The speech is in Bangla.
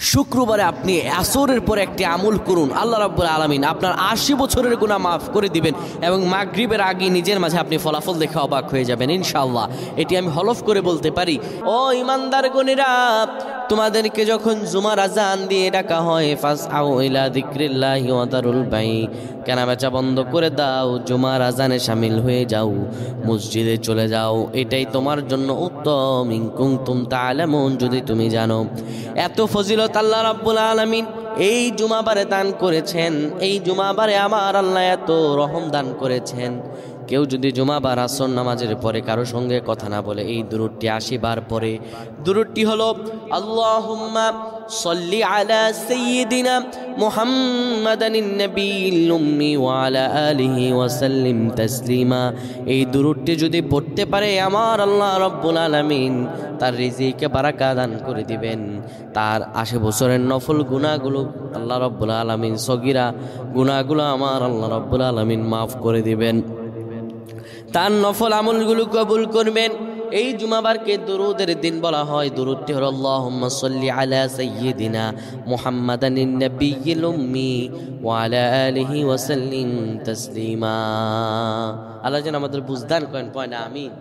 শুক্রবারে আপনি আসরের পরে একটি আমল করুন, আল্লাহ রাব্বুল আলামিন আপনার ৮০ বছরের গুনাহ মাফ করে দিবেন এবং মাগরিবের আগে নিজের মাঝে আপনি ফলাফল দেখে অবাক হয়ে যাবেন ইনশাআল্লাহ। এটি আমি হলফ করে বলতে পারি। ও ইমানদার গণেরা, তোমাদেরকে যখন জুমার আজান দিয়ে ডাকা হয় ফাসআউ ইলা যিকরিল্লাহি ওয়া দারুল বাই, কেনাবেচা বন্ধ করে দাও, জুমার আজানে শামিল হয়ে যাও, মসজিদে চলে যাও, এটাই তোমার জন্য উত্তম। ইন কুনতুম তা'লামুন, যদি তুমি জানো। এত ফজিলত আল্লাহ রাব্বুল আলামিন এই জুমাবারে দান করেছেন। এই জুমাবারে আমার আল্লাহ এত রহম দান করেছেন। কেউ যদি জুমাবার আসর নামাজের পরে কারো সঙ্গে কথা না বলে এই দুরূদটি ৮০ বার পরে, দুরূদটি হলো আল্লাহুম্মা সাল্লি আলা সাইয়্যিদিনা মুহাম্মাদানিন নাবিয়্যিল উম্মি ওয়া আলা আলিহি ওয়া সাল্লিম তাসলিমা। এই দুরূদটি যদি পড়তে পারে আমার আল্লাহ রাব্বুল আলামিন তার রিজিকে বারাকা দান করে দিবেন। তার ৮০ বছরের নফল গুনাহগুলো আল্লাহ রাব্বুল আলামিন, সগীরা গুনাহগুলো আমার আল্লাহ রাব্বুল আলামিন মাফ করে দিবেন, তার নফল আমলগুলো কবুল করবেন। এই জুমাবারকে দুরুদের দিন বলা হয়। দুরুদটি হলো আল্লাহুম্মা সাল্লি আলা সাইয়্যিদিনা মুহাম্মাদানিন নাবিয়্যিল উম্মি ওয়া আলা আলিহি ওয়া সাল্লিম তাসলিমা। আল্লাহ যেন আমাদের বুঝদান করেন, পয়না আমিন।